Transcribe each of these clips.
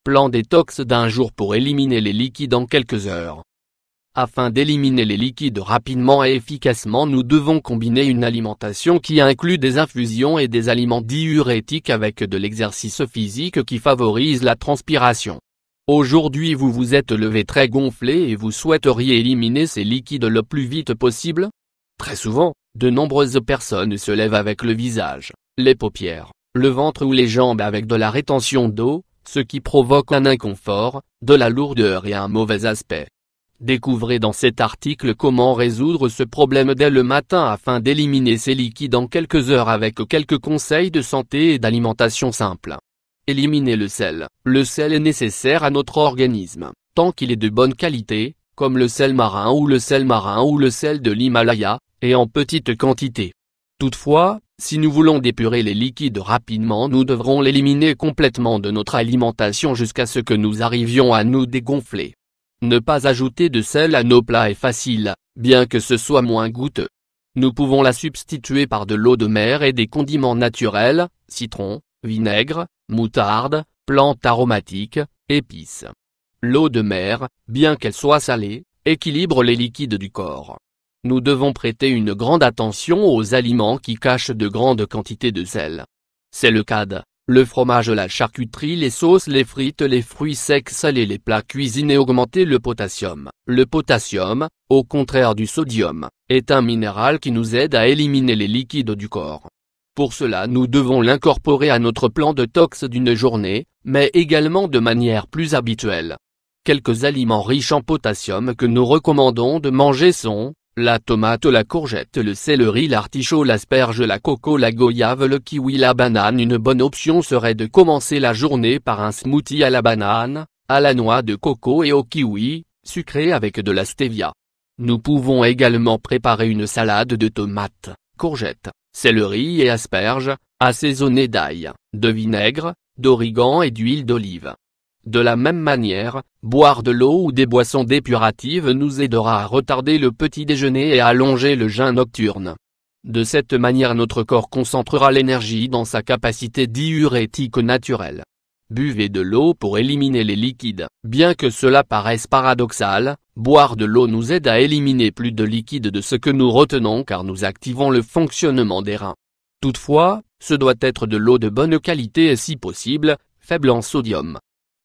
Plan détox d'un jour pour éliminer les liquides en quelques heures. Afin d'éliminer les liquides rapidement et efficacement, nous devons combiner une alimentation qui inclut des infusions et des aliments diurétiques avec de l'exercice physique qui favorise la transpiration. Aujourd'hui vous vous êtes levé très gonflé et vous souhaiteriez éliminer ces liquides le plus vite possible? Très souvent, de nombreuses personnes se lèvent avec le visage, les paupières, le ventre ou les jambes avec de la rétention d'eau, ce qui provoque un inconfort, de la lourdeur et un mauvais aspect. Découvrez dans cet article comment résoudre ce problème dès le matin afin d'éliminer ces liquides en quelques heures avec quelques conseils de santé et d'alimentation simples. Éliminer le sel. Le sel est nécessaire à notre organisme, tant qu'il est de bonne qualité, comme le sel marin ou le sel de l'Himalaya, et en petite quantité. Toutefois, si nous voulons dépurer les liquides rapidement, nous devrons l'éliminer complètement de notre alimentation jusqu'à ce que nous arrivions à nous dégonfler. Ne pas ajouter de sel à nos plats est facile, bien que ce soit moins goûteux. Nous pouvons la substituer par de l'eau de mer et des condiments naturels, citron, vinaigre, moutarde, plantes aromatiques, épices. L'eau de mer, bien qu'elle soit salée, équilibre les liquides du corps. Nous devons prêter une grande attention aux aliments qui cachent de grandes quantités de sel. C'est le cas le fromage, la charcuterie, les sauces, les frites, les fruits secs salés, les plats cuisinés. Augmenter le potassium. Le potassium, au contraire du sodium, est un minéral qui nous aide à éliminer les liquides du corps. Pour cela nous devons l'incorporer à notre plan détox d'une journée, mais également de manière plus habituelle. Quelques aliments riches en potassium que nous recommandons de manger sont la tomate, la courgette, le céleri, l'artichaut, l'asperge, la coco, la goyave, le kiwi, la banane. Une bonne option serait de commencer la journée par un smoothie à la banane, à la noix de coco et au kiwi, sucré avec de la stevia. Nous pouvons également préparer une salade de tomates, courgettes, céleri et asperges, assaisonnée d'ail, de vinaigre, d'origan et d'huile d'olive. De la même manière, boire de l'eau ou des boissons dépuratives nous aidera à retarder le petit déjeuner et à allonger le jeûne nocturne. De cette manière notre corps concentrera l'énergie dans sa capacité diurétique naturelle. Buvez de l'eau pour éliminer les liquides. Bien que cela paraisse paradoxal, boire de l'eau nous aide à éliminer plus de liquide de ce que nous retenons car nous activons le fonctionnement des reins. Toutefois, ce doit être de l'eau de bonne qualité et si possible, faible en sodium.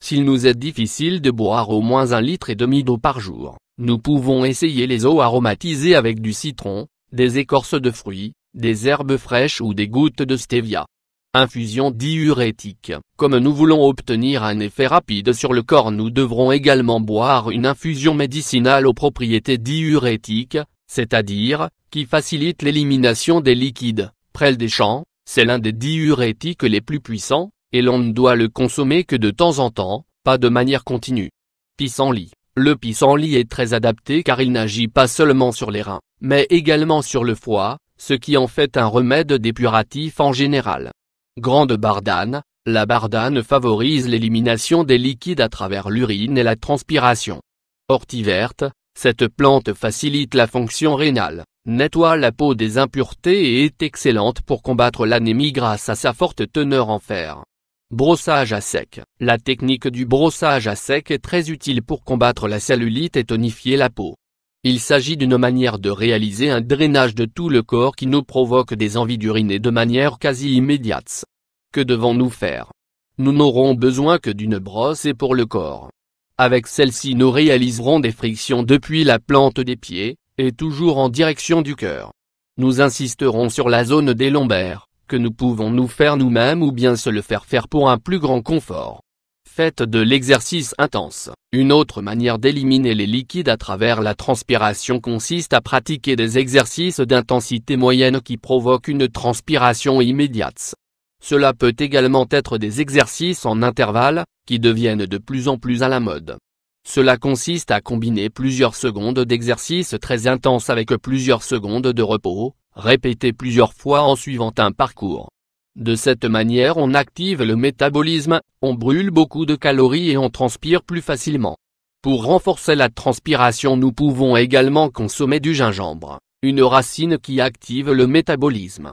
S'il nous est difficile de boire au moins 1,5 litre d'eau par jour, nous pouvons essayer les eaux aromatisées avec du citron, des écorces de fruits, des herbes fraîches ou des gouttes de stevia. Infusion diurétique. Comme nous voulons obtenir un effet rapide sur le corps, nous devrons également boire une infusion médicinale aux propriétés diurétiques, c'est-à-dire, qui facilite l'élimination des liquides. Prêle des champs, c'est l'un des diurétiques les plus puissants, et l'on ne doit le consommer que de temps en temps, pas de manière continue. Pissenlit. Le pissenlit est très adapté car il n'agit pas seulement sur les reins, mais également sur le foie, ce qui en fait un remède dépuratif en général. Grande bardane. La bardane favorise l'élimination des liquides à travers l'urine et la transpiration. Ortie verte. Cette plante facilite la fonction rénale, nettoie la peau des impuretés et est excellente pour combattre l'anémie grâce à sa forte teneur en fer. Brossage à sec. La technique du brossage à sec est très utile pour combattre la cellulite et tonifier la peau. Il s'agit d'une manière de réaliser un drainage de tout le corps qui nous provoque des envies d'uriner de manière quasi immédiate. Que devons-nous faire? Nous n'aurons besoin que d'une brosse et pour le corps. Avec celle-ci nous réaliserons des frictions depuis la plante des pieds, et toujours en direction du cœur. Nous insisterons sur la zone des lombaires, que nous pouvons nous faire nous-mêmes ou bien se le faire faire pour un plus grand confort. Faites de l'exercice intense. Une autre manière d'éliminer les liquides à travers la transpiration consiste à pratiquer des exercices d'intensité moyenne qui provoquent une transpiration immédiate. Cela peut également être des exercices en intervalles, qui deviennent de plus en plus à la mode. Cela consiste à combiner plusieurs secondes d'exercice très intense avec plusieurs secondes de repos, répétés plusieurs fois en suivant un parcours. De cette manière on active le métabolisme, on brûle beaucoup de calories et on transpire plus facilement. Pour renforcer la transpiration nous pouvons également consommer du gingembre, une racine qui active le métabolisme.